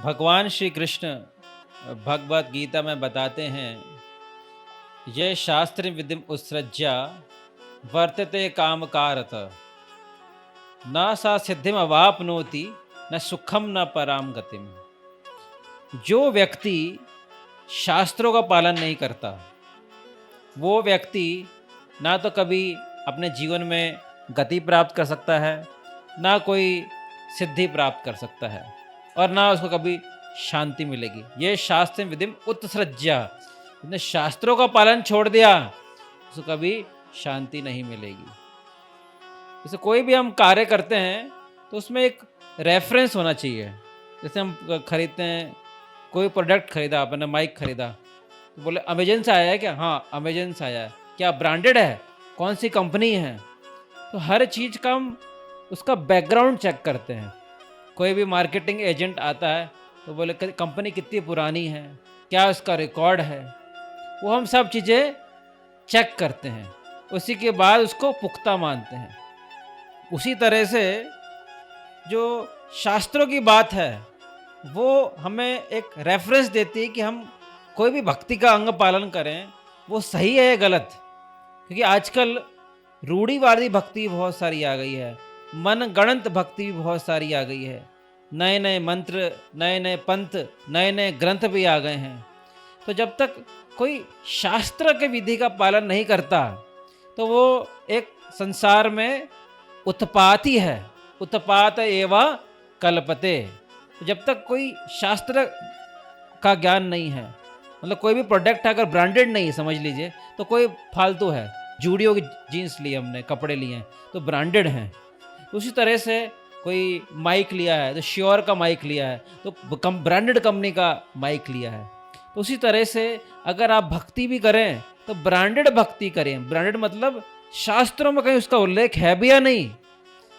भगवान श्री कृष्ण भगवत गीता में बताते हैं, ये शास्त्र विधिम उत्सृज्य वर्तते काम कारत, न सा सिद्धिम अवापनोति न सुखम न पराम गतिम। जो व्यक्ति शास्त्रों का पालन नहीं करता, वो व्यक्ति ना तो कभी अपने जीवन में गति प्राप्त कर सकता है, ना कोई सिद्धि प्राप्त कर सकता है, और ना उसको कभी शांति मिलेगी। ये शास्त्र विधिम उत्सृज्य, जिसने शास्त्रों का पालन छोड़ दिया उसको कभी शांति नहीं मिलेगी। जैसे कोई भी हम कार्य करते हैं तो उसमें एक रेफरेंस होना चाहिए। जैसे हम खरीदते हैं, कोई प्रोडक्ट खरीदा, आपने माइक खरीदा तो बोले अमेजन से आया है क्या? हाँ, अमेजन से आया है। क्या ब्रांडेड है? कौन सी कंपनी है? तो हर चीज़ का हम उसका बैकग्राउंड चेक करते हैं। कोई भी मार्केटिंग एजेंट आता है तो बोले कंपनी कितनी पुरानी है, क्या उसका रिकॉर्ड है, वो हम सब चीज़ें चेक करते हैं। उसी के बाद उसको पुख्ता मानते हैं। उसी तरह से जो शास्त्रों की बात है वो हमें एक रेफरेंस देती है कि हम कोई भी भक्ति का अंग पालन करें वो सही है या गलत। क्योंकि आजकल रूढ़िवादी भक्ति बहुत सारी आ गई है, मन गणंत भक्ति भी बहुत सारी आ गई है, नए नए मंत्र, नए नए पंथ, नए नए ग्रंथ भी आ गए हैं। तो जब तक कोई शास्त्र के विधि का पालन नहीं करता तो वो एक संसार में उत्पाती है, उत्पात एवं कल्पते। जब तक कोई शास्त्र का ज्ञान नहीं है, मतलब कोई भी प्रोडक्ट अगर ब्रांडेड नहीं समझ लीजिए तो कोई फालतू है। जूडियो की जीन्स लिए हमने, कपड़े लिए हैं तो ब्रांडेड हैं। उसी तरह से कोई माइक लिया है तो श्योर का माइक लिया है तो ब्रांडेड कंपनी का माइक लिया है। तो उसी तरह से अगर आप भक्ति भी करें तो ब्रांडेड भक्ति करें। ब्रांडेड मतलब शास्त्रों में कहीं उसका उल्लेख है भी या नहीं।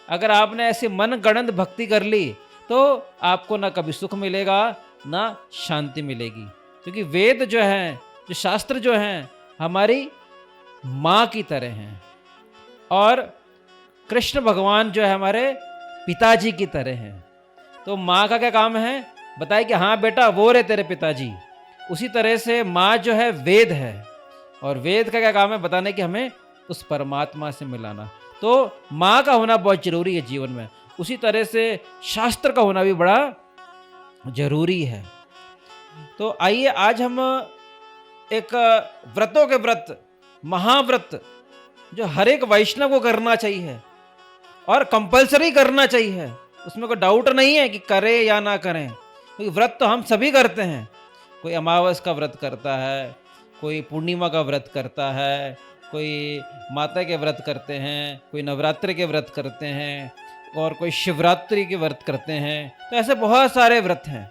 अगर आपने ऐसी मन गणंत भक्ति कर ली तो आपको ना कभी सुख मिलेगा ना शांति मिलेगी। क्योंकि वेद जो हैं, जो शास्त्र जो हैं, हमारी माँ की तरह हैं, और कृष्ण भगवान जो है हमारे पिताजी की तरह हैं। तो माँ का क्या काम है? बताए कि हाँ बेटा वो रहे तेरे पिताजी। उसी तरह से माँ जो है वेद है, और वेद का क्या काम है? बताने कि हमें उस परमात्मा से मिलाना। तो माँ का होना बहुत जरूरी है जीवन में। उसी तरह से शास्त्र का होना भी बड़ा जरूरी है। तो आइए आज हम एक व्रतों के व्रत, महाव्रत, जो हर एक वैष्णव को करना चाहिए और कंपलसरी करना चाहिए, उसमें कोई डाउट नहीं है कि करें या ना करें। क्योंकि व्रत तो हम सभी करते हैं। कोई अमावस का व्रत करता है, कोई पूर्णिमा का व्रत करता है, कोई माता के व्रत करते हैं, कोई नवरात्रि के व्रत करते हैं, और कोई शिवरात्रि के व्रत करते हैं। तो ऐसे बहुत सारे व्रत हैं।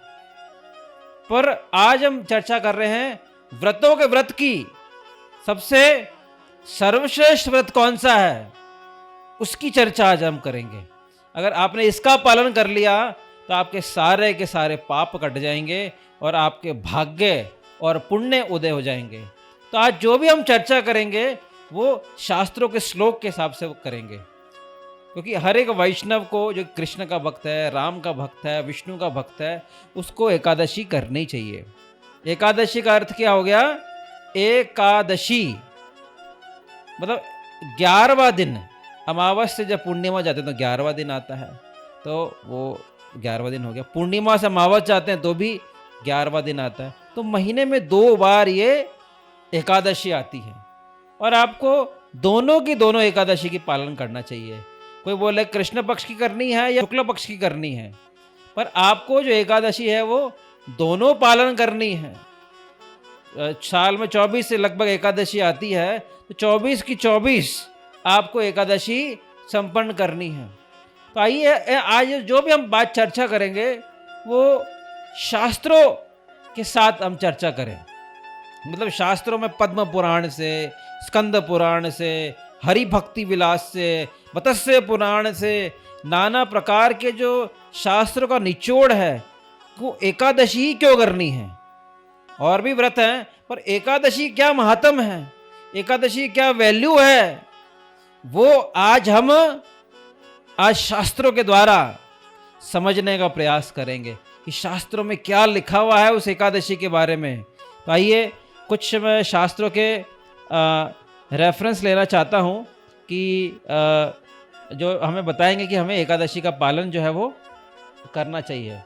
पर आज हम चर्चा कर रहे हैं व्रतों के व्रत की। सबसे सर्वश्रेष्ठ व्रत कौन सा है उसकी चर्चा आज हम करेंगे। अगर आपने इसका पालन कर लिया तो आपके सारे के सारे पाप कट जाएंगे और आपके भाग्य और पुण्य उदय हो जाएंगे। तो आज जो भी हम चर्चा करेंगे वो शास्त्रों के श्लोक के हिसाब से करेंगे। क्योंकि हर एक वैष्णव को, जो कृष्ण का भक्त है, राम का भक्त है, विष्णु का भक्त है, उसको एकादशी करनी चाहिए। एकादशी का अर्थ क्या हो गया? एकादशी मतलब 11वां दिन। अमावस से जब पूर्णिमा जाते हैं तो 11वां दिन आता है, तो वो 11वां दिन हो गया। पूर्णिमा से अमावस जाते हैं तो भी 11वां दिन आता है। तो महीने में 2 बार ये एकादशी आती है, और आपको दोनों की दोनों एकादशी की पालन करना चाहिए। कोई बोले कृष्ण पक्ष की करनी है या शुक्ल पक्ष की करनी है, पर आपको जो एकादशी है वो दोनों पालन करनी है। साल में 24 से लगभग एकादशी आती है, तो 24 की 24 आपको एकादशी संपन्न करनी है। तो आइए आज जो भी हम बात चर्चा करेंगे वो शास्त्रों के साथ हम चर्चा करें। मतलब शास्त्रों में पद्म पुराण से, स्कंद पुराण से, हरि भक्ति विलास से, मत्स्य पुराण से, नाना प्रकार के जो शास्त्रों का निचोड़ है वो एकादशी ही क्यों करनी है। और भी व्रत हैं, पर एकादशी क्या महत्म है, एकादशी क्या वैल्यू है, वो आज शास्त्रों के द्वारा समझने का प्रयास करेंगे कि शास्त्रों में क्या लिखा हुआ है उस एकादशी के बारे में। तो आइए कुछ मैं शास्त्रों के रेफरेंस लेना चाहता हूँ कि जो हमें बताएंगे कि हमें एकादशी का पालन जो है वो करना चाहिए।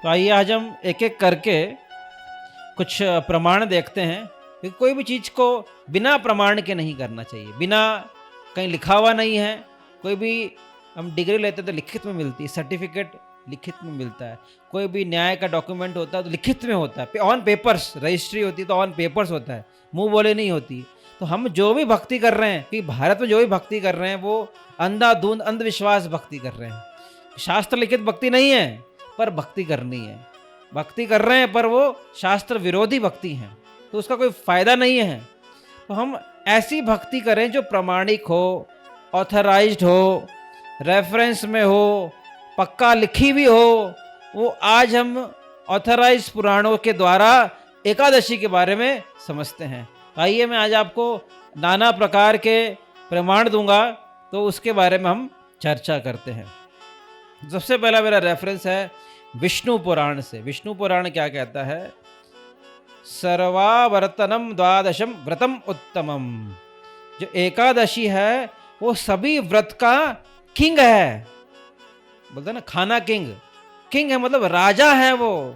तो आइए आज हम एक एक करके कुछ प्रमाण देखते हैं, क्योंकि कोई भी चीज़ को बिना प्रमाण के नहीं करना चाहिए, बिना कहीं लिखा हुआ नहीं है। कोई भी हम डिग्री लेते तो लिखित में मिलती है, सर्टिफिकेट लिखित में मिलता है, कोई भी न्याय का डॉक्यूमेंट होता है तो लिखित में होता है, ऑन पेपर्स, रजिस्ट्री होती है तो ऑन पेपर्स होता है, मुंह बोले नहीं होती। तो हम जो भी भक्ति कर रहे हैं, कि भारत में जो भी भक्ति कर रहे हैं वो अंधाधुंध अंधविश्वास भक्ति कर रहे हैं। शास्त्र लिखित भक्ति नहीं है, पर भक्ति करनी है। भक्ति कर रहे हैं पर वो शास्त्र विरोधी भक्ति है, तो उसका कोई फायदा नहीं है। तो हम ऐसी भक्ति करें जो प्रमाणिक हो, ऑथराइज्ड हो, रेफरेंस में हो, पक्का लिखी भी हो। वो आज हम ऑथराइज पुराणों के द्वारा एकादशी के बारे में समझते हैं। आइए मैं आज आपको नाना प्रकार के प्रमाण दूंगा, तो उसके बारे में हम चर्चा करते हैं। सबसे पहला मेरा रेफरेंस है विष्णु पुराण से। विष्णु पुराण क्या कहता है? सर्वावर्तनम द्वादशम व्रतम उत्तमम। जो एकादशी है वो सभी व्रत का किंग है। बोलते ना खाना किंग, किंग है मतलब राजा है वो।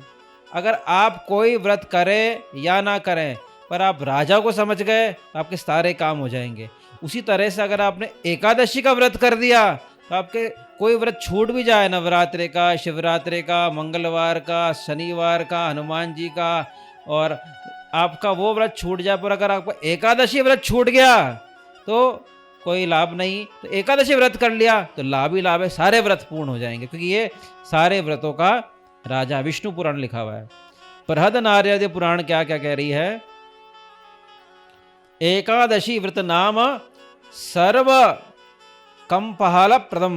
अगर आप कोई व्रत करें या ना करें, पर आप राजा को समझ गए तो आपके सारे काम हो जाएंगे। उसी तरह से अगर आपने एकादशी का व्रत कर दिया तो आपके कोई व्रत छूट भी जाए, नवरात्रि का, शिवरात्रि का, मंगलवार का, शनिवार का, हनुमान जी का, और आपका वो व्रत छूट जाए, पर अगर आपका एकादशी व्रत छूट गया तो कोई लाभ नहीं। तो एकादशी व्रत कर लिया तो लाभ ही लाभ है, सारे व्रत पूर्ण हो जाएंगे, क्योंकि ये सारे व्रतों का राजा विष्णु पुराण लिखा हुआ है। बृहद नारद पुराण क्या क्या कह रही है? एकादशी व्रत नाम सर्व कंपहाल प्रदम।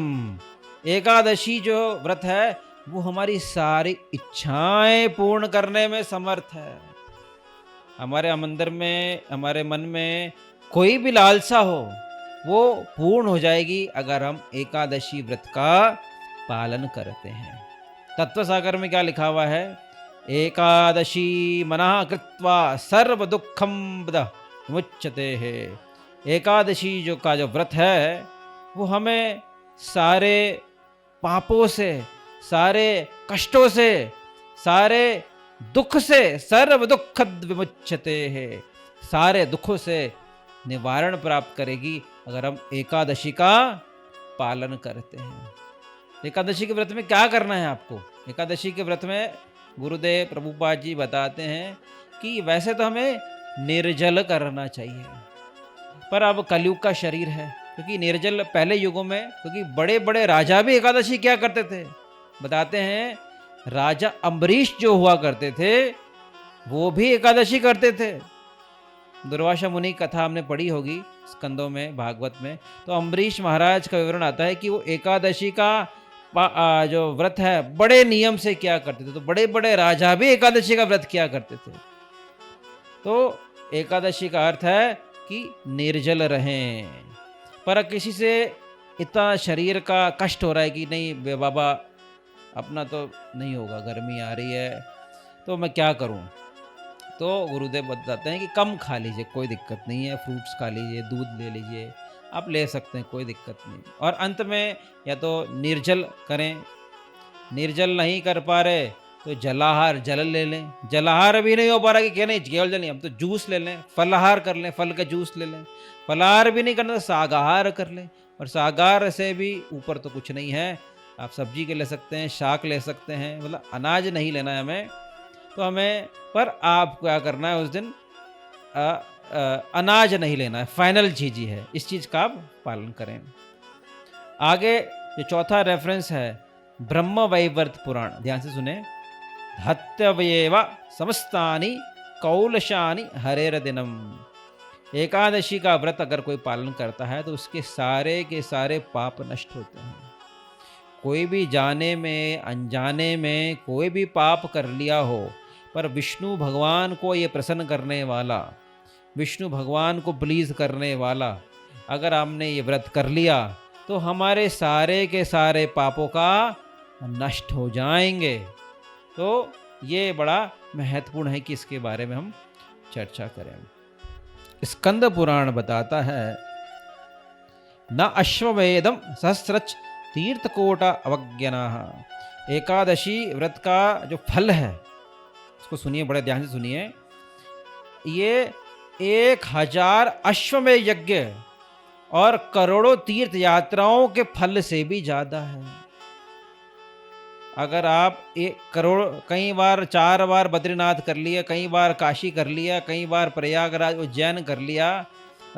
एकादशी जो व्रत है वो हमारी सारी इच्छाएं पूर्ण करने में समर्थ है। हमारे अंदर में, हमारे मन में कोई भी लालसा हो वो पूर्ण हो जाएगी अगर हम एकादशी व्रत का पालन करते हैं। तत्व सागर में क्या लिखा हुआ है? एकादशी मनः कृत्वा सर्व दुखम विमुच्यते है। एकादशी जो का जो व्रत है वो हमें सारे पापों से, सारे कष्टों से, सारे दुख से, सर्व दुख विमुच्यते है, सारे दुखों से निवारण प्राप्त करेगी अगर हम एकादशी का पालन करते हैं। एकादशी के व्रत में क्या करना है आपको? एकादशी के व्रत में गुरुदेव प्रभुपाद जी बताते हैं कि वैसे तो हमें निर्जल करना चाहिए, पर अब कलयुग का शरीर है, क्योंकि निर्जल पहले युगों में, क्योंकि बड़े बड़े राजा भी एकादशी क्या करते थे। बताते हैं राजा अम्बरीश जो हुआ करते थे वो भी एकादशी करते थे। दुर्वासा मुनि की कथा हमने पढ़ी होगी स्कंदों में, भागवत में। तो अम्बरीश महाराज का विवरण आता है कि वो एकादशी का जो व्रत है बड़े नियम से क्या करते थे। तो बड़े बड़े राजा भी एकादशी का व्रत किया करते थे। तो एकादशी का अर्थ है कि निर्जल रहें। पर किसी से इतना शरीर का कष्ट हो रहा है कि नहीं बाबा अपना तो नहीं होगा, गर्मी आ रही है तो मैं क्या करूं, तो गुरुदेव बताते हैं कि कम खा लीजिए, कोई दिक्कत नहीं है, फ्रूट्स खा लीजिए, दूध ले लीजिए, आप ले सकते हैं, कोई दिक्कत नहीं। और अंत में या तो निर्जल करें, निर्जल नहीं कर पा रहे तो जलाहार, जल ले लें। जलाहार भी नहीं हो पा रहा कि क्या नहीं केवल जल नहीं, हम तो जूस ले लें, फलाहार कर लें, फल का जूस ले लें। फलाहार भी नहीं करना तो सागाहार कर लें, और सागाहार से भी ऊपर तो कुछ नहीं है। आप सब्जी के ले सकते हैं, शाक ले सकते हैं, मतलब अनाज नहीं लेना है हमें। तो हमें पर आप क्या करना है उस दिन अनाज नहीं लेना है, फाइनल चीज ही है, इस चीज का आप पालन करें। आगे जो चौथा रेफरेंस है ब्रह्म वैवर्त पुराण, ध्यान से सुने। हत्यव्येव समस्तानि कौलशानि हरेर दिनम। एकादशी का व्रत अगर कोई पालन करता है तो उसके सारे के सारे पाप नष्ट होते हैं। कोई भी जाने में अनजाने में कोई भी पाप कर लिया हो, पर विष्णु भगवान को ये प्रसन्न करने वाला, विष्णु भगवान को प्लीज करने वाला अगर हमने ये व्रत कर लिया तो हमारे सारे के सारे पापों का नष्ट हो जाएंगे। तो ये बड़ा महत्वपूर्ण है कि इसके बारे में हम चर्चा करें। स्कंद पुराण बताता है, न अश्वमेधम सहस्रच तीर्थकोटा अवज्ञना। एकादशी व्रत का जो फल है, इसको सुनिए, बड़े ध्यान से सुनिए। ये 1000 अश्वमेध यज्ञ और करोड़ों तीर्थ यात्राओं के फल से भी ज्यादा है। अगर आप 1 करोड़, कई बार 4 बार बद्रीनाथ कर लिया, कई बार काशी कर लिया, कई बार प्रयागराज उज्जैन कर लिया,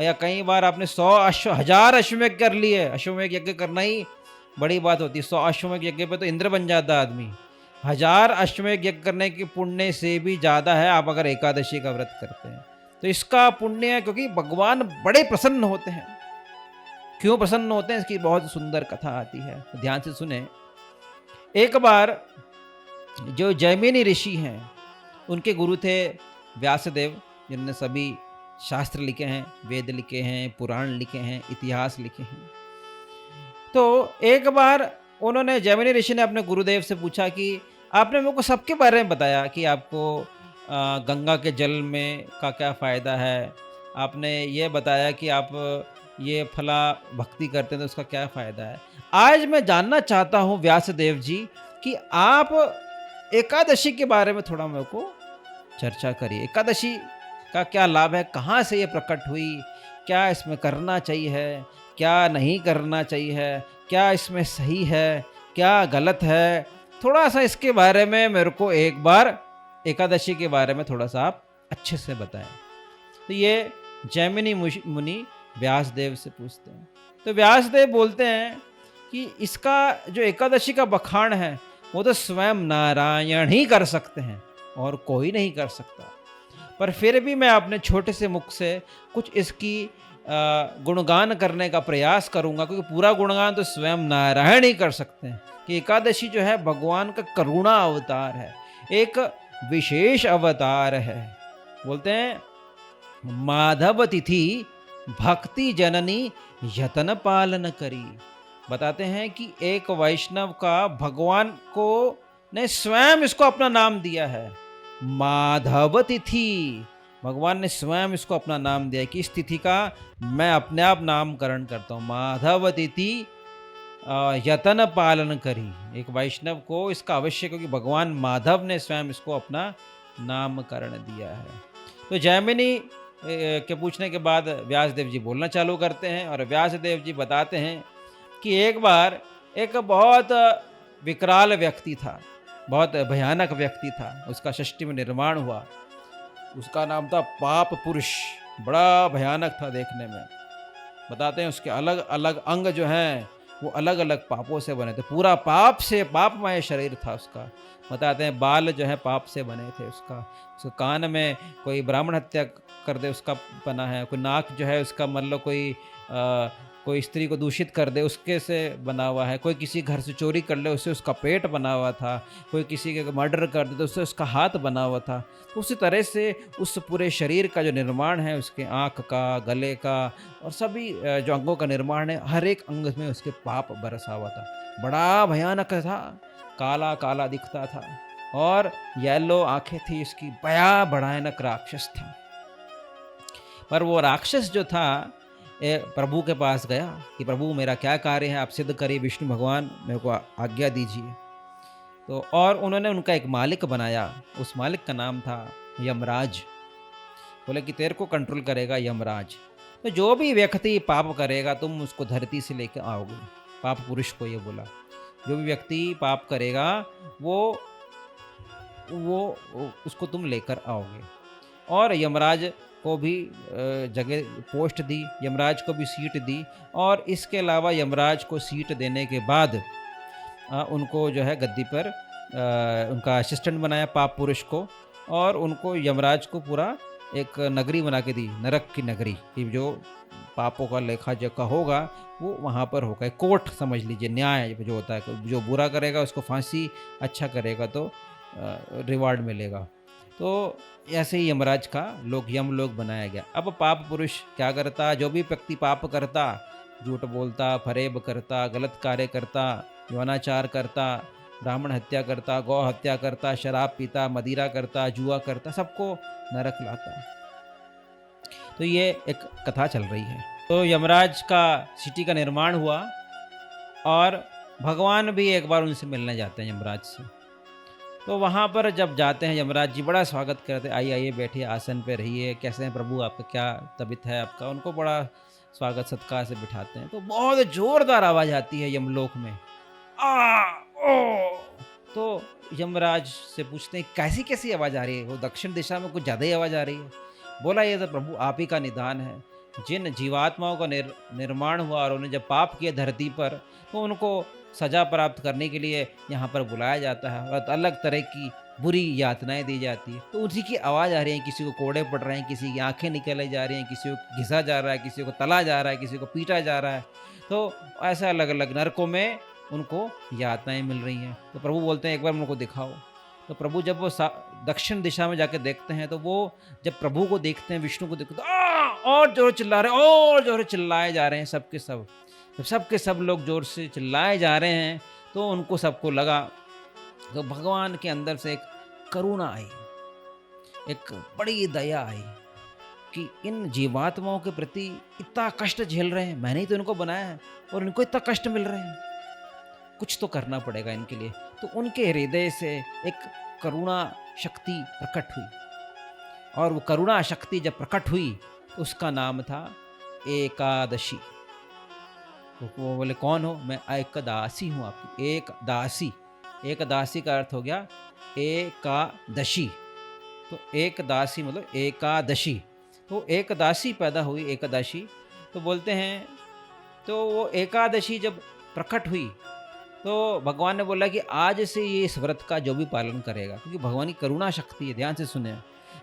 या कई बार आपने 1000 अश्वमेध कर लिए, अश्वमेध यज्ञ करना ही बड़ी बात होती है। 100 अश्वमेध यज्ञ पे तो इंद्र बन जाता आदमी। 1000 अश्वमेध यज्ञ करने के पुण्य से भी ज़्यादा है आप अगर एकादशी का व्रत करते हैं तो। इसका पुण्य है क्योंकि भगवान बड़े प्रसन्न होते हैं। क्यों प्रसन्न होते हैं, इसकी बहुत सुंदर कथा आती है, तो ध्यान से सुने। एक बार जो जैमिनी ऋषि हैं, उनके गुरु थे व्यासदेव, जिन्होंने सभी शास्त्र लिखे हैं, वेद लिखे हैं, पुराण लिखे हैं, इतिहास लिखे हैं। तो एक बार उन्होंने, जैमिनी ऋषि ने अपने गुरुदेव से पूछा कि आपने मेरे को सबके बारे में बताया कि आपको गंगा के जल में का क्या फ़ायदा है, आपने ये बताया कि आप ये फला भक्ति करते हैं तो उसका क्या फ़ायदा है। आज मैं जानना चाहता हूँ व्यासदेव जी कि आप एकादशी के बारे में थोड़ा मेरे को चर्चा करिए। एकादशी का क्या लाभ है, कहाँ से ये प्रकट हुई, क्या इसमें करना चाहिए, क्या नहीं करना चाहिए, क्या इसमें सही है, क्या गलत है, थोड़ा सा इसके बारे में मेरे को एक बार एकादशी के बारे में थोड़ा सा आप अच्छे से बताएं। तो ये जैमिनी मुनि व्यासदेव से पूछते हैं। तो व्यासदेव बोलते हैं कि इसका जो एकादशी का बखान है वो तो स्वयं नारायण ही कर सकते हैं और कोई नहीं कर सकता, पर फिर भी मैं अपने छोटे से मुख से कुछ इसकी गुणगान करने का प्रयास करूंगा, क्योंकि पूरा गुणगान तो स्वयं नारायण ही कर सकते हैं। कि एकादशी जो है भगवान का करुणा अवतार है, एक विशेष अवतार है। बोलते हैं माधव तिथि भक्ति जननी यतन पालन करी। बताते हैं कि एक वैष्णव का भगवान को ने स्वयं इसको अपना नाम दिया है, माधव तिथि। भगवान ने स्वयं इसको अपना नाम दिया है कि इस तिथि का मैं अपने आप नामकरण करता हूँ, माधव तिथि यतन पालन करी। एक वैष्णव को इसका आवश्यक, क्योंकि भगवान माधव ने स्वयं इसको अपना नामकरण दिया है। तो जैमिनी के पूछने के बाद व्यासदेव जी बोलना चालू करते हैं और व्यासदेव जी बताते हैं कि एक बार एक बहुत विकराल व्यक्ति था, बहुत भयानक व्यक्ति था, उसका षष्ठी में निर्माण हुआ। उसका नाम था पाप पुरुष, बड़ा भयानक था देखने में। बताते हैं उसके अलग अलग अंग जो हैं वो अलग अलग पापों से बने थे, पूरा पाप से, पापमय शरीर था उसका। बताते हैं बाल जो है पाप से बने थे उसका कान में कोई ब्राह्मण हत्या कर दे उसका बना है, कोई नाक जो है उसका मतलब कोई स्त्री को दूषित कर दे उसके से बना हुआ है, कोई किसी घर से चोरी कर ले उससे उसका पेट बना हुआ था, कोई किसी के मर्डर कर दे तो उससे उसका हाथ बना हुआ था। तो उसी तरह से उस पूरे शरीर का जो निर्माण है, उसके आँख का, गले का और सभी जो अंगों का निर्माण है, हर एक अंग में उसके पाप बरसा हुआ था। बड़ा भयानक था, काला काला दिखता था और येलो आंखें थी इसकी, बड़ा भयानक राक्षस था। पर वो राक्षस जो था प्रभु के पास गया कि प्रभु मेरा क्या कार्य है, आप सिद्ध करिए, विष्णु भगवान मेरे को आज्ञा दीजिए। तो और उन्होंने उनका एक मालिक बनाया, उस मालिक का नाम था यमराज। बोले कि तेरे को कंट्रोल करेगा यमराज, तो जो भी व्यक्ति पाप करेगा तुम उसको धरती से लेकर आओगे। पाप पुरुष को ये बोला, जो भी व्यक्ति पाप करेगा वो उसको तुम लेकर आओगे। और यमराज को भी जगह पोस्ट दी, यमराज को भी सीट दी, और इसके अलावा यमराज को सीट देने के बाद उनको जो है गद्दी पर उनका असिस्टेंट बनाया पाप पुरुष को, और उनको यमराज को पूरा एक नगरी बना के दी, नरक की नगरी, कि जो पापों का लेखा जोखा होगा वो वहाँ पर होगा। एक कोर्ट समझ लीजिए, न्याय जो होता है, जो बुरा करेगा उसको फांसी, अच्छा करेगा तो रिवार्ड मिलेगा। तो ऐसे ही यमराज का यमलोक बनाया गया। अब पाप पुरुष क्या करता, जो भी व्यक्ति पाप करता, झूठ बोलता, फरेब करता, गलत कार्य करता, यौनाचार करता, ब्राह्मण हत्या करता, गौ हत्या करता, शराब पीता, मदिरा करता, जुआ करता, सबको नरक लाता। तो ये एक कथा चल रही है। तो यमराज का सिटी का निर्माण हुआ और भगवान भी एक बार उनसे मिलने जाते हैं यमराज से। तो वहाँ पर जब जाते हैं यमराज जी बड़ा स्वागत करते हैं, आइए आइए बैठिए आसन पे रहिए, कैसे हैं प्रभु, आपका क्या तबीयत है आपका, उनको बड़ा स्वागत सत्कार से बिठाते हैं। तो बहुत जोरदार आवाज़ आती है यमलोक में, आ ओ। तो यमराज से पूछते हैं कैसी कैसी आवाज़ आ रही है, वो दक्षिण दिशा में कुछ ज़्यादा ही आवाज़ आ रही है। बोला ये तो प्रभु आप ही का निदान है, जिन जीवात्माओं का निर्माण हुआ और उन्हें जब पाप किए धरती पर, तो उनको सजा प्राप्त करने के लिए यहाँ पर बुलाया जाता है और अलग तरह की बुरी यातनाएं दी जाती है। तो उसी की आवाज़ आ रही है, किसी को कोड़े पड़ रहे हैं, किसी की आंखें निकले जा रही हैं, किसी को घिसा जा रहा है, किसी को तला जा रहा है, किसी को पीटा जा रहा है। तो ऐसा अलग अलग नरकों में उनको यातनाएं मिल रही हैं। तो प्रभु बोलते हैं एक बार उनको दिखाओ। तो प्रभु जब वो दक्षिण दिशा में जाके देखते हैं, तो वो जब प्रभु को देखते हैं, विष्णु को देखते हैं, तो और जोर चिल्ला रहे हैं, और जोर चिल्लाए जा रहे हैं सबके सब। जब सबके सब लोग जोर से चिल्लाए जा रहे हैं, तो उनको सबको लगा, तो भगवान के अंदर से एक करुणा आई, एक बड़ी दया आई कि इन जीवात्माओं के प्रति इतना कष्ट झेल रहे हैं, मैंने ही तो इनको बनाया है और इनको इतना कष्ट मिल रहे हैं, कुछ तो करना पड़ेगा इनके लिए। तो उनके हृदय से एक करुणा शक्ति प्रकट हुई, और वो करुणा शक्ति जब प्रकट हुई तो उसका नाम था एकादशी। तो वो बोले कौन हो, मैं एक दासी हूँ आपकी, एक दासी। एक दासी का अर्थ हो गया एकादशी। तो एक दासी मतलब एकादशी, तो एक दासी पैदा हुई, एकादशी। तो बोलते हैं, तो वो एकादशी जब प्रकट हुई तो भगवान ने बोला कि आज से ये इस व्रत का जो भी पालन करेगा, क्योंकि भगवान की करुणा शक्ति है, ध्यान से सुने,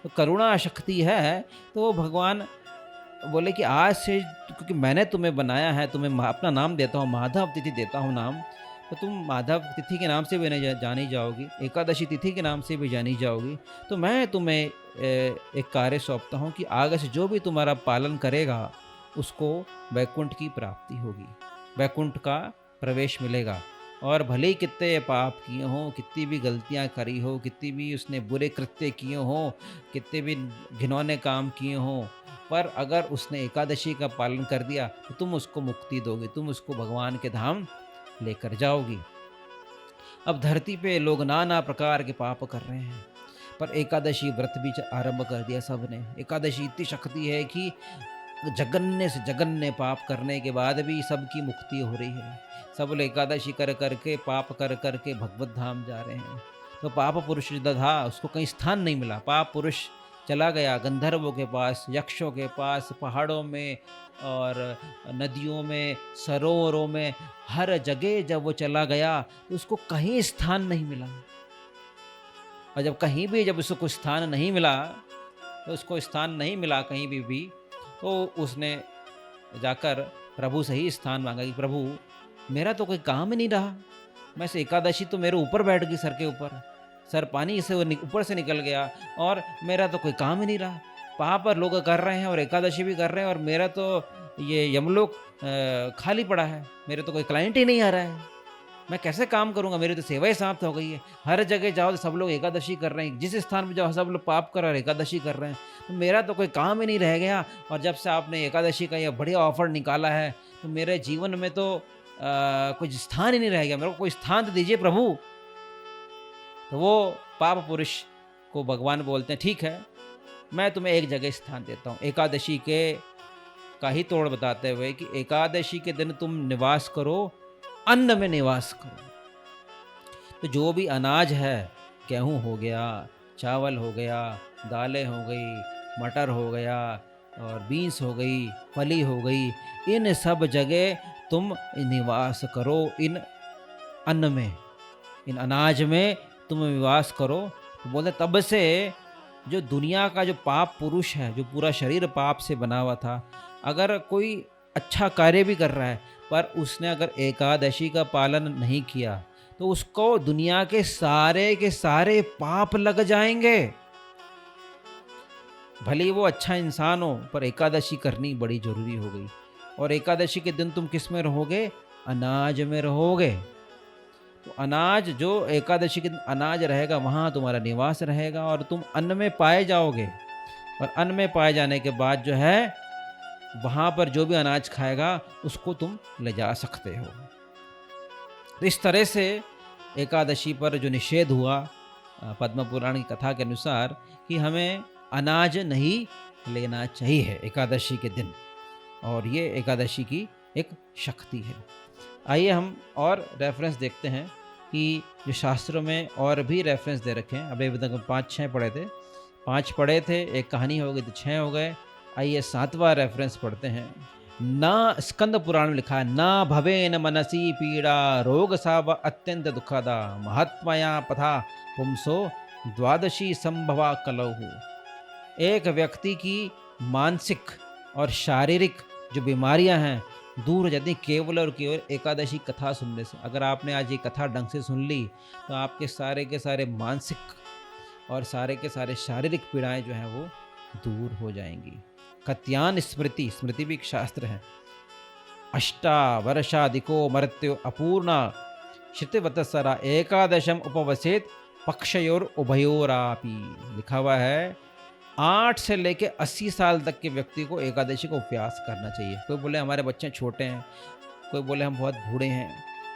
तो करुणा शक्ति है। तो भगवान बोले कि आज से, क्योंकि मैंने तुम्हें बनाया है, तुम्हें अपना नाम देता हूँ, माधव तिथि देता हूँ नाम, तो तुम माधव तिथि के नाम से भी नहीं जानी जाओगी, एकादशी तिथि के नाम से भी जानी जाओगी। तो मैं तुम्हें एक कार्य सौंपता हूँ कि आगे से जो भी तुम्हारा पालन करेगा उसको वैकुंठ की प्राप्ति होगी, वैकुंठ का प्रवेश मिलेगा। और भले ही कितने पाप किए हों, कितनी भी गलतियाँ करी हो, कितनी भी उसने बुरे कृत्य किए हों, कितने भी घिनौने काम किए हों, पर अगर उसने एकादशी का पालन कर दिया तो तुम उसको मुक्ति दोगे, तुम उसको भगवान के धाम लेकर जाओगी। अब धरती पे लोग नाना प्रकार के पाप कर रहे हैं, पर एकादशी व्रत भी आरंभ कर दिया सबने। एकादशी इतनी शक्ति है कि जघन्य से जघन्य पाप करने के बाद भी सबकी मुक्ति हो रही है। सब लोग एकादशी कर करके, पाप कर करके भगवत धाम जा रहे हैं। तो पाप पुरुष जो था उसको कहीं स्थान नहीं मिला, पाप पुरुष चला गया गंधर्वों के पास, यक्षों के पास, पहाड़ों में और नदियों में, सरोवरों में, हर जगह जब वो चला गया तो उसको कहीं स्थान नहीं मिला। और जब कहीं भी जब उसको स्थान नहीं मिला, तो उसको स्थान नहीं मिला कहीं भी, तो उसने जाकर प्रभु से ही स्थान मांगा कि प्रभु मेरा तो कोई काम ही नहीं रहा, मैं से एकादशी तो मेरे ऊपर बैठ गई, सर के ऊपर, सर पानी से ऊपर से निकल गया और मेरा तो कोई काम ही नहीं रहा। पाप लोग कर रहे हैं और एकादशी भी कर रहे हैं और मेरा तो ये यमलोक खाली पड़ा है, मेरे तो कोई क्लाइंट ही नहीं आ रहा है, मैं कैसे काम करूंगा, मेरी तो सेवा ही समाप्त हो गई है। हर जगह जाओ तो सब लोग एकादशी कर रहे हैं, जिस स्थान में जाओ सब लोग पाप कर और एकादशी कर रहे हैं, तो मेरा तो कोई काम ही नहीं रह गया। और जब से आपने एकादशी का यह बढ़िया ऑफर निकाला है तो मेरे जीवन में तो कुछ स्थान ही नहीं रह गया, मेरे को कोई स्थान तो दीजिए प्रभु। तो वो पाप पुरुष को भगवान बोलते हैं ठीक है, मैं तुम्हें एक जगह स्थान देता हूँ, एकादशी के का ही तोड़ बताते हुए कि एकादशी के दिन तुम निवास करो, अन्न में निवास करो। तो जो भी अनाज है, गेहूँ हो गया, चावल हो गया, दालें हो गई, मटर हो गया और बीन्स हो गई, फली हो गई, इन सब जगह तुम निवास करो, इन अन्न में, इन अनाज में तुम निवास करो। तो बोलते तब से जो दुनिया का जो पाप पुरुष है, जो पूरा शरीर पाप से बना हुआ था, अगर कोई अच्छा कार्य भी कर रहा है पर उसने अगर एकादशी का पालन नहीं किया तो उसको दुनिया के सारे पाप लग जाएंगे। भले ही वो अच्छा इंसान हो, पर एकादशी करनी बड़ी जरूरी हो गई। और एकादशी के दिन तुम किस में रहोगे? अनाज में रहोगे। तो अनाज जो एकादशी के दिन अनाज रहेगा वहाँ तुम्हारा निवास रहेगा और तुम अन्न में पाए जाओगे। और अन्न में पाए जाने के बाद जो है वहाँ पर जो भी अनाज खाएगा उसको तुम ले जा सकते हो। तो इस तरह से एकादशी पर जो निषेध हुआ पद्म पुराण की कथा के अनुसार कि हमें अनाज नहीं लेना चाहिए एकादशी के दिन, और ये एकादशी की एक शक्ति है। आइए हम और रेफरेंस देखते हैं कि जो शास्त्रों में और भी रेफरेंस दे रखे हैं। अभी तक 5-6 पढ़े थे, 5 पढ़े थे, एक कहानी हो गई तो 6 हो गए। आइए 7वां रेफरेंस पढ़ते हैं। ना स्कंद पुराण में लिखा है, ना भवेन मनसी पीड़ा रोग साव अत्यंत दुखदा महात्मया पथा पुंसो द्वादशी संभवा कलहु। एक व्यक्ति की मानसिक और शारीरिक जो बीमारियां हैं दूर हो जाती हैं केवल और केवल एकादशी कथा सुनने से। अगर आपने आज ये कथा ढंग से सुन ली तो आपके सारे के सारे मानसिक और सारे के सारे शारीरिक पीड़ाएं जो हैं वो दूर हो जाएंगी। कत्यान स्मृति, स्मृति भी एक शास्त्र है। अष्टा वर्षाधिको मृत्यु अपूर्णा श्रुतिवत्सरा एकादशम उपवसेत पक्षयोर उभयोरापि। लिखा हुआ है 8 से लेके 80 साल तक के व्यक्ति को एकादशी का उपवास करना चाहिए। कोई बोले हमारे बच्चे छोटे हैं, कोई बोले हम बहुत बूढ़े हैं,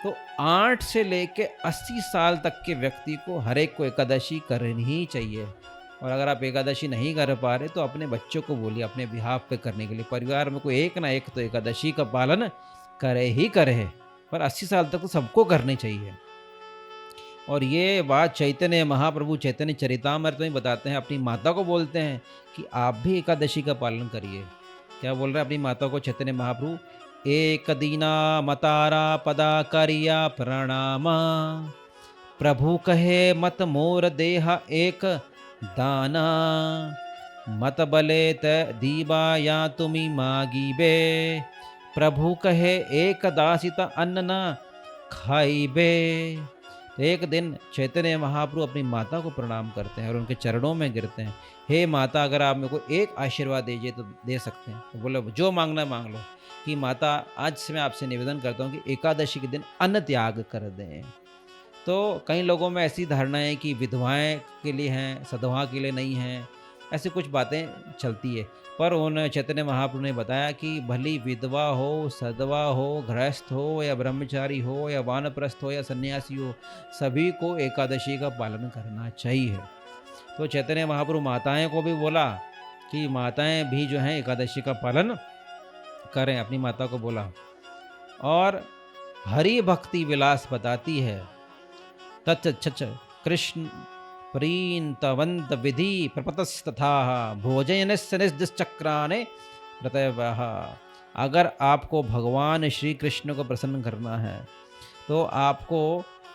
तो 8 से लेके 80 साल तक के व्यक्ति को हर एक को एकादशी करनी ही चाहिए। और अगर आप एकादशी नहीं कर पा रहे तो अपने बच्चों को बोलिए अपने बिहाफ पे करने के लिए। परिवार में कोई एक ना एक तो एकादशी का पालन करे ही करे, पर 80 साल तक तो सबको करनी चाहिए। और ये बात चैतन्य महाप्रभु चैतन्य चरितामृत में बताते हैं, अपनी माता को बोलते हैं कि आप भी एकादशी का पालन करिए। क्या बोल रहे हैं अपनी माता को चैतन्य महाप्रभु? एक दीना मतारा पदा करिया प्रणामा प्रभु कहे मत मोर देह एक दाना मत बले त दीबा या तुमी मागीबे प्रभु कहे एक दासिता अन्न न खाइबे। एक दिन चैतन्य महाप्रभु अपनी माता को प्रणाम करते हैं और उनके चरणों में गिरते हैं। हे माता, अगर आप मेरे को एक आशीर्वाद दीजिए तो दे सकते हैं। तो बोले जो मांगना है मांग लो। कि माता आज से मैं आपसे निवेदन करता हूँ कि एकादशी के दिन अन्न त्याग कर दें। तो कई लोगों में ऐसी धारणा है कि विधवाएं के लिए हैं, सधवा के लिए नहीं हैं, ऐसी कुछ बातें चलती है। पर उन चैतन्य महाप्रभु ने बताया कि भली विधवा हो, सधवा हो, गृहस्थ हो या ब्रह्मचारी हो या वानप्रस्थ हो या सन्यासी हो, सभी को एकादशी का पालन करना चाहिए। तो चैतन्य महाप्रभु माताएं को भी बोला कि माताएं भी जो हैं एकादशी का पालन करें, अपनी माता को बोला। और हरि भक्ति विलास बताती है, तच्छ कृष्ण प्रीन्तवंत विधि प्रपतस्तथा भोजयनस्य निश्चक्राने प्रतयवः। अगर आपको भगवान श्री कृष्ण को प्रसन्न करना है तो आपको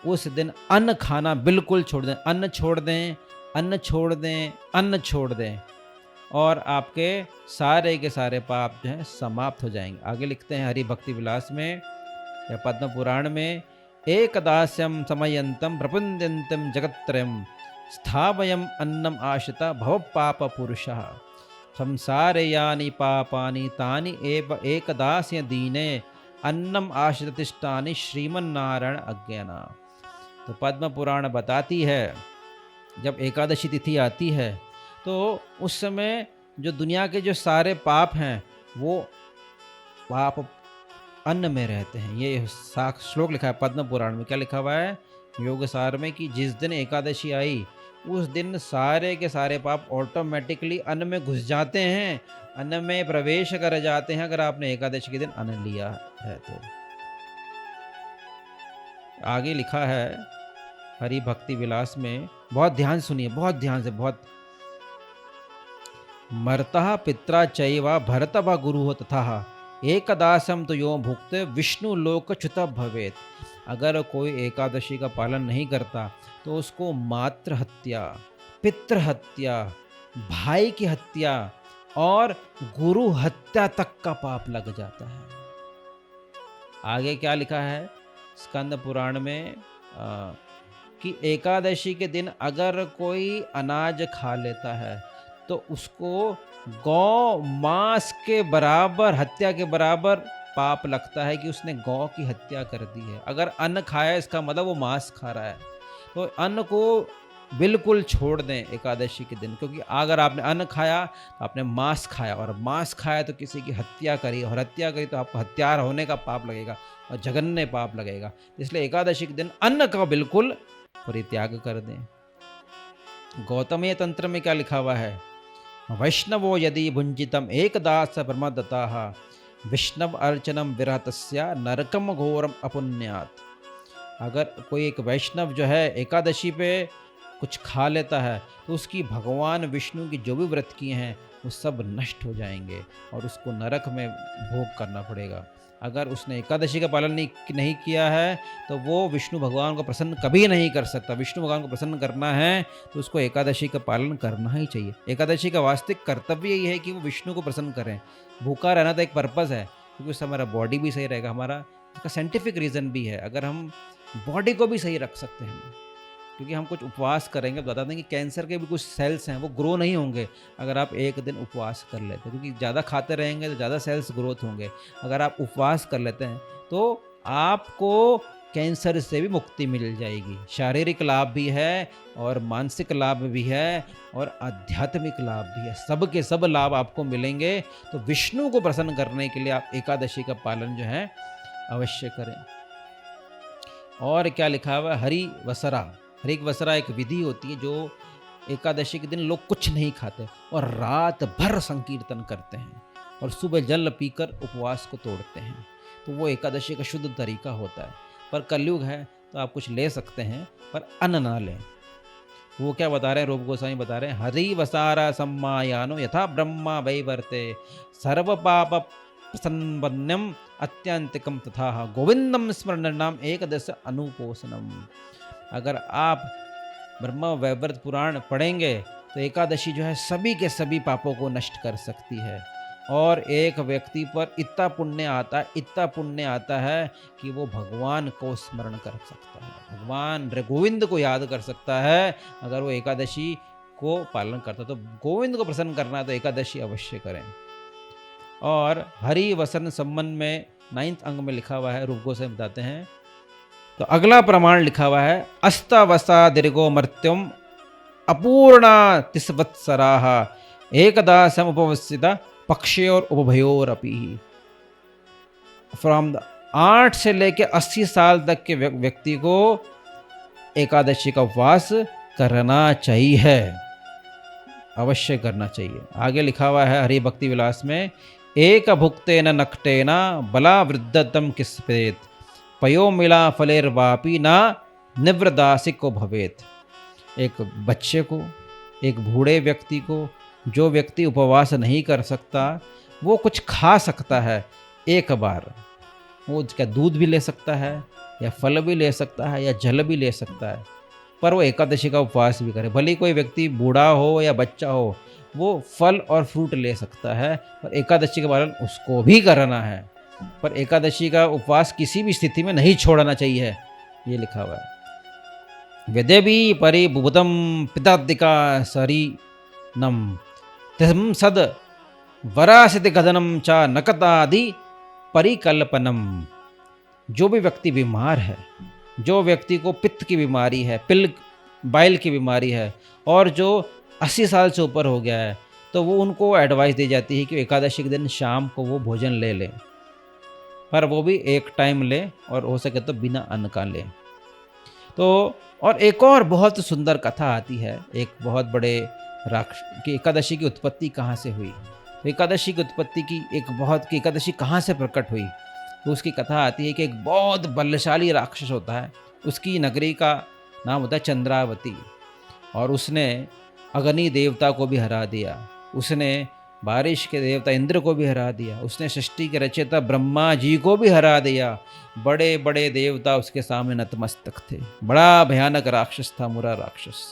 उस दिन अन्न खाना बिल्कुल छोड़ दें। अन्न छोड़ दें, अन्न छोड़ दें, अन्न छोड़ दें, और आपके सारे के सारे पाप जो हैं समाप्त हो जाएंगे। आगे लिखते हैं हरि भक्ति विलास में या पद्म पुराण में, एकदास्यम समयंतम प्रपंद्यंतम जगत्त्रयम् स्थावयम अन्नम आश्रिता भव पाप पुरुषः संसारे यानि पापानि तानि एव एकदास्य दीने अन्नम आश्रित तिष्ठानि श्रीमन्नारायण अज्ञाना। तो पद्म पुराण बताती है जब एकादशी तिथि आती है तो उस समय जो दुनिया के जो सारे पाप हैं वो पाप अन्न में रहते हैं। ये श्लोक लिखा है पद्म पुराण में। क्या लिखा हुआ है योग सार में कि जिस दिन एकादशी आई उस दिन सारे के सारे पाप ऑटोमेटिकली अन्न में घुस जाते हैं, अन्न में प्रवेश कर जाते हैं, अगर आपने एकादशी के दिन अन्न लिया है तो। आगे लिखा है हरि भक्ति विलास में, बहुत ध्यान सुनिए, बहुत ध्यान से, बहुत। मर्तः पित्रा चैवा भरत व गुरु तथा एकदासम तो यो भुक्त विष्णु लोक च्युत भवेत। अगर कोई एकादशी का पालन नहीं करता तो उसको मातृ हत्या, पितृ हत्या, भाई की हत्या और गुरु हत्या तक का पाप लग जाता है। आगे क्या लिखा है स्कंद पुराण में कि एकादशी के दिन अगर कोई अनाज खा लेता है तो उसको गौ मांस के बराबर, हत्या के बराबर पाप लगता है कि उसने गौ की हत्या कर दी है। अगर अन्न खाया इसका मतलब वो मांस खा रहा है। तो अन्न को बिल्कुल छोड़ दें एकादशी के दिन, क्योंकि अगर आपने अन्न खाया तो आपने मांस खाया, और मांस खाया तो किसी की हत्या करी, और हत्या करी तो आपको हत्यार होने का पाप लगेगा और जघन्य पाप लगेगा। इसलिए एकादशी के दिन अन्न का बिल्कुल परित्याग कर दें। गौतमीय तंत्र में क्या लिखा हुआ है? वैष्णवो यदि भुंजितम एकदास प्रमदताः विष्णव अर्चनम विरहतस्या नरकम घोरम अपुण्यात्। अगर कोई एक वैष्णव जो है एकादशी पे कुछ खा लेता है तो उसकी भगवान विष्णु की जो भी व्रत किए हैं वो सब नष्ट हो जाएंगे और उसको नरक में भोग करना पड़ेगा। अगर उसने एकादशी का पालन नहीं किया है तो वो विष्णु भगवान को प्रसन्न कभी नहीं कर सकता। विष्णु भगवान को प्रसन्न करना है तो उसको एकादशी का पालन करना ही चाहिए। एकादशी का वास्तविक कर्तव्य यही है कि वो विष्णु को प्रसन्न करें। भूखा रहना तो एक पर्पज़ है, क्योंकि उससे हमारा बॉडी भी सही रहेगा। हमारा इसका साइंटिफिक रीज़न भी है। अगर हम बॉडी को भी सही रख सकते हैं, क्योंकि हम कुछ उपवास करेंगे तो बता दें कि कैंसर के भी कुछ सेल्स हैं वो ग्रो नहीं होंगे अगर आप एक दिन उपवास कर लेते हैं, क्योंकि ज़्यादा खाते रहेंगे तो ज़्यादा सेल्स ग्रोथ होंगे। अगर आप उपवास कर लेते हैं तो आपको कैंसर से भी मुक्ति मिल जाएगी। शारीरिक लाभ भी है और मानसिक लाभ भी है और आध्यात्मिक लाभ भी है। सब के सब लाभ आपको मिलेंगे। तो विष्णु को प्रसन्न करने के लिए आप एकादशी का पालन जो है अवश्य करें। और क्या लिखा हुआ है? हरि वसरा। हरि वसरा एक विधि होती है जो एकादशी के दिन लोग कुछ नहीं खाते और रात भर संकीर्तन करते हैं और सुबह जल पीकर उपवास को तोड़ते हैं। तो वो एकादशी का शुद्ध तरीका होता है। पर कलयुग है तो आप कुछ ले सकते हैं पर अन्न ना लें। वो क्या बता रहे हैं? रूप गोस्वामी बता रहे हैं, हरि वसारा सम्मायानो यथा ब्रह्मा वैवर्ते सर्व पाप प्रसन्नम अत्यंतिकम तथा गोविंदम स्मरणम एकदश अनुपोषणम। अगर आप ब्रह्मा वैवर्त पुराण पढ़ेंगे तो एकादशी जो है सभी के सभी पापों को नष्ट कर सकती है और एक व्यक्ति पर इतना पुण्य आता है कि वो भगवान को स्मरण कर सकता है, भगवान गोविंद को याद कर सकता है अगर वो एकादशी को पालन करता है। तो गोविंद को प्रसन्न करना है तो एकादशी अवश्य करें। और हरि वसन संबंध में 9th अंग में लिखा हुआ है, रूप गोस्वामी बताते हैं। तो अगला प्रमाण लिखा हुआ है, अस्तावसा दीर्घो मर्त्युम अपूर्णा तिस्वत्सराः एकदासम उपवसिता पक्षयोर उपभयोरपि। फ्रॉम 8 से लेकर 80 साल तक के व्यक्ति को एकादशी का उपवास करना चाहिए, अवश्य करना चाहिए। आगे लिखा हुआ है हरि भक्ति विलास में, एक भुक्तेन नक्टेन बला वृद्धतम किस्पेत पयो मिला फलेर्वापी ना निवृदासिको भवेत। एक बच्चे को, एक बूढ़े व्यक्ति को, जो व्यक्ति उपवास नहीं कर सकता वो कुछ खा सकता है एक बार। वो क्या दूध भी ले सकता है या फल भी ले सकता है या जल भी ले सकता है, पर वो एकादशी का उपवास भी करे। भले कोई व्यक्ति बूढ़ा हो या बच्चा हो, वो फल और फ्रूट ले सकता है, पर एकादशी का पालन उसको भी करना है। पर एकादशी का उपवास किसी भी स्थिति में नहीं छोड़ना चाहिए, ये लिखा हुआ है। वेदेवी परिभूतम पितादिका सरीनम तिम सद वरासित गदनम चा नकतादि परिकल्पनम। जो भी व्यक्ति बीमार है, जो व्यक्ति को पित्त की बीमारी है, बाइल की बीमारी है और जो 80 साल से ऊपर हो गया है, तो वो उनको एडवाइस दी जाती है कि एकादशी के दिन शाम को वो भोजन ले लें, पर वो भी एक टाइम ले और हो सके तो बिना अन्न का ले। तो और एक और बहुत सुंदर कथा आती है, एक बहुत बड़े राक्षस की एकादशी की उत्पत्ति कहाँ से हुई। तो एकादशी की उत्पत्ति की एकादशी कहाँ से प्रकट हुई, तो उसकी कथा आती है कि एक बहुत बलशाली राक्षस होता है, उसकी नगरी का नाम होता है चंद्रावती, और उसने अग्नि देवता को भी हरा दिया, उसने बारिश के देवता इंद्र को भी हरा दिया, उसने सृष्टि के रचयिता ब्रह्मा जी को भी हरा दिया। बड़े बड़े देवता उसके सामने नतमस्तक थे। बड़ा भयानक राक्षस था, मुरा राक्षस।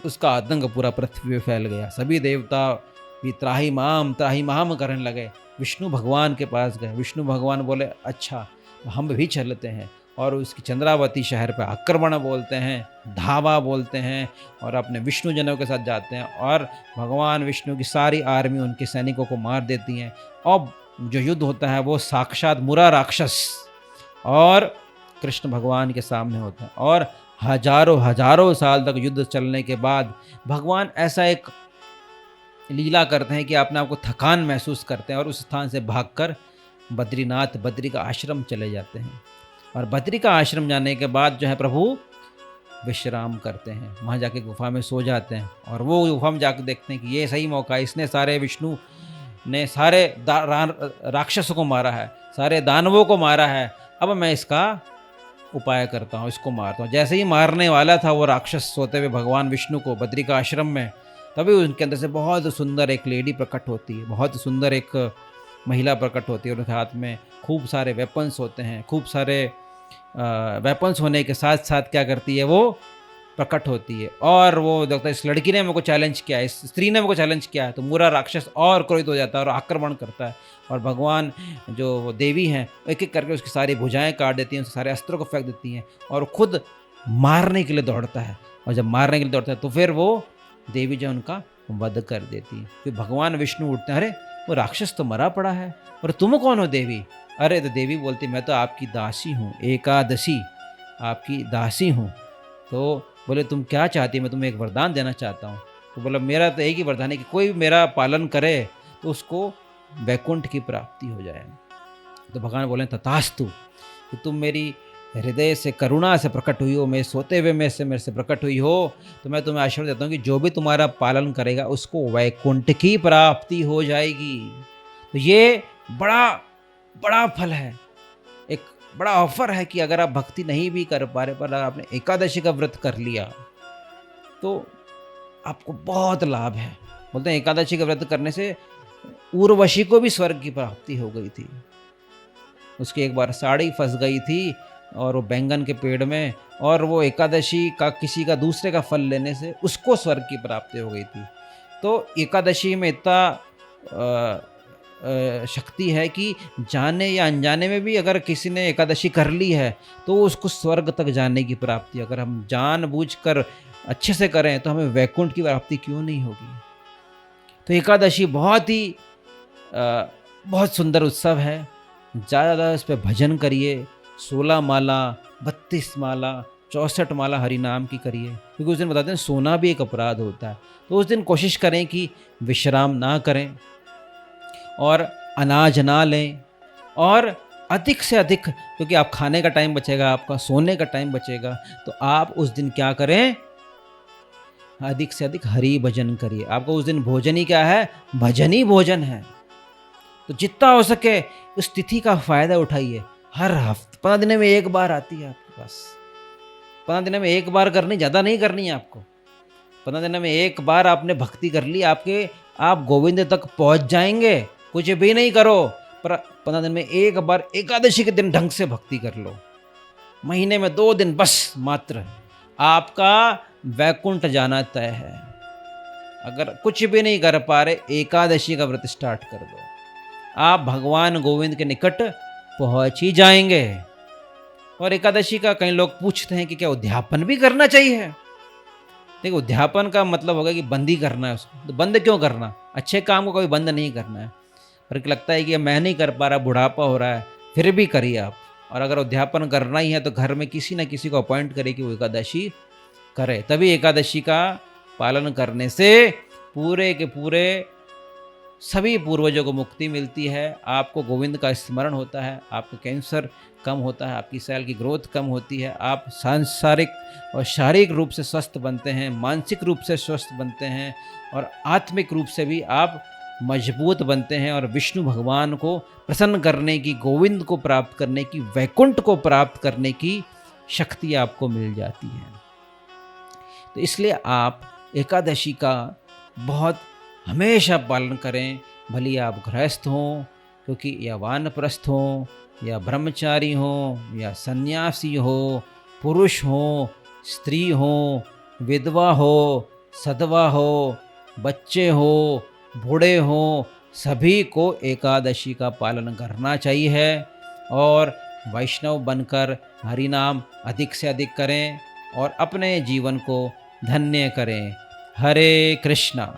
उसका आतंक पूरा पृथ्वी में फैल गया। सभी देवता भी त्राहिमाम करने लगे, विष्णु भगवान के पास गए। विष्णु भगवान बोले अच्छा तो हम भी चलते हैं, और उसकी चंद्रावती शहर पर आक्रमण बोलते हैं, धावा बोलते हैं, और अपने विष्णु जनों के साथ जाते हैं और भगवान विष्णु की सारी आर्मी उनके सैनिकों को मार देती हैं। और जो युद्ध होता है वो साक्षात मुरा राक्षस और कृष्ण भगवान के सामने होता है, और हजारों हजारों साल तक युद्ध चलने के बाद भगवान ऐसा एक लीला करते हैं कि अपने आप को थकान महसूस करते हैं और उस स्थान से भागकर बद्रीनाथ, बद्री का आश्रम चले जाते हैं। और बद्री का आश्रम जाने के बाद जो है प्रभु विश्राम करते हैं, वहाँ जाके गुफा में सो जाते हैं। और वो गुफा में जाकर देखते हैं कि ये सही मौका है, इसने सारे विष्णु ने सारे राक्षसों को मारा है, सारे दानवों को मारा है, अब मैं इसका उपाय करता हूँ, इसको मारता हूँ। जैसे ही मारने वाला था वो राक्षस सोते हुए भगवान विष्णु को बद्री का आश्रम में, तभी उनके अंदर से बहुत सुंदर एक लेडी प्रकट होती है, बहुत सुंदर एक महिला प्रकट होती है। उनके हाथ में खूब सारे वेपन्स होते हैं, खूब सारे वेपन्स होने के साथ साथ क्या करती है वो प्रकट होती है। और वो देखता है इस लड़की ने मेरे को चैलेंज किया, इस स्त्री ने मेरे को चैलेंज किया है, तो मुरा राक्षस और क्रोधित हो जाता है और आक्रमण करता है। और भगवान जो वो देवी हैं एक एक करके उसकी सारी भुजाएं काट देती हैं, उसके सारे अस्त्रों को फेंक देती हैं और खुद मारने के लिए दौड़ता है। और जब मारने के लिए दौड़ता है तो फिर वो देवी जो उनका वध कर देती है। फिर भगवान विष्णु उठते हैं, अरे वो राक्षस तो मरा पड़ा है और तुम कौन हो देवी? अरे तो देवी बोलती मैं तो आपकी दासी हूँ, एकादशी आपकी दासी हूँ। तो बोले तुम क्या चाहती है? मैं तुम्हें एक वरदान देना चाहता हूँ। तो बोला मेरा तो एक ही वरदान है कि कोई भी मेरा पालन करे तो उसको वैकुंठ की प्राप्ति हो जाए। तो भगवान बोले तथास्तु, कि तुम मेरी हृदय से करुणा से प्रकट हुई हो, मैं सोते हुए मेरे से प्रकट हुई हो, तो मैं तुम्हें आशीर्वाद देता हूँ कि जो भी तुम्हारा पालन करेगा उसको वैकुंठ की प्राप्ति हो जाएगी। तो ये बड़ा बड़ा फल है, एक बड़ा ऑफर है कि अगर आप भक्ति नहीं भी कर पा रहे पर अगर आपने एकादशी का व्रत कर लिया तो आपको बहुत लाभ है। बोलते हैं एकादशी का व्रत करने से उर्वशी को भी स्वर्ग की प्राप्ति हो गई थी। उसकी एक बार साड़ी फंस गई थी और वो बैंगन के पेड़ में, और वो एकादशी का किसी का दूसरे का फल लेने से उसको स्वर्ग की प्राप्ति हो गई थी। तो एकादशी में इतना शक्ति है कि जाने या अनजाने में भी अगर किसी ने एकादशी कर ली है तो उसको स्वर्ग तक जाने की प्राप्ति, अगर हम जानबूझकर अच्छे से करें तो हमें वैकुंठ की प्राप्ति क्यों नहीं होगी। तो एकादशी बहुत सुंदर उत्सव है। ज़्यादा इस पर भजन करिए, 16 माला 32 माला 64 माला हरि नाम की करिए, क्योंकि उस दिन बताते हैं सोना भी एक अपराध होता है। तो उस दिन कोशिश करें कि विश्राम ना करें और अनाज ना लें, और अधिक से अधिक, क्योंकि आप खाने का टाइम बचेगा, आपका सोने का टाइम बचेगा, तो आप उस दिन क्या करें, अधिक से अधिक हरि भजन करिए। आपको उस दिन भोजन ही क्या है, भजन ही भोजन है। तो जितना हो सके उस तिथि का फायदा उठाइए। हर हफ्ते 15 दिन में एक बार आती है आपके पास, 15 दिन में एक बार करनी, ज़्यादा नहीं करनी है आपको। 15 दिन में एक बार आपने भक्ति कर ली, आप गोविंद तक पहुंच जाएंगे। कुछ भी नहीं करो, पर 15 दिन में एक बार एकादशी के दिन ढंग से भक्ति कर लो। महीने में 2 दिन बस मात्र, आपका वैकुंठ जाना तय है। अगर कुछ भी नहीं कर पा रहे, एकादशी का व्रत स्टार्ट कर दो, आप भगवान गोविंद के निकट पहुंच ही जाएंगे। और एकादशी का कई लोग पूछते हैं कि क्या उद्यापन भी करना चाहिए। देखो, उद्यापन का मतलब होगा कि बंद ही करना है उसको। तो बंद क्यों करना, अच्छे काम को कभी बंद नहीं करना है। पर लगता है कि मैं नहीं कर पा रहा, बुढ़ापा हो रहा है, फिर भी करिए आप। और अगर उद्यापन करना ही है तो घर में किसी न किसी को अपॉइंट करे कि वो एकादशी करे। तभी एकादशी का पालन करने से पूरे के पूरे सभी पूर्वजों को मुक्ति मिलती है। आपको गोविंद का स्मरण होता है, आपका कैंसर कम होता है, आपकी सेल की ग्रोथ कम होती है, आप सांसारिक और शारीरिक रूप से स्वस्थ बनते हैं, मानसिक रूप से स्वस्थ बनते हैं, और आत्मिक रूप से भी आप मजबूत बनते हैं। और विष्णु भगवान को प्रसन्न करने की, गोविंद को प्राप्त करने की, वैकुंठ को प्राप्त करने की शक्ति आपको मिल जाती है। तो इसलिए आप एकादशी का बहुत हमेशा पालन करें, भले आप गृहस्थ हों, क्योंकि या वानप्रस्थ हों, या ब्रह्मचारी हों, या सन्यासी हो, पुरुष हो, स्त्री हो, विधवा हो, सधवा हो, बच्चे हो, बूढ़े हो, सभी को एकादशी का पालन करना चाहिए। और वैष्णव बनकर हरि नाम अधिक से अधिक करें और अपने जीवन को धन्य करें। हरे कृष्णा।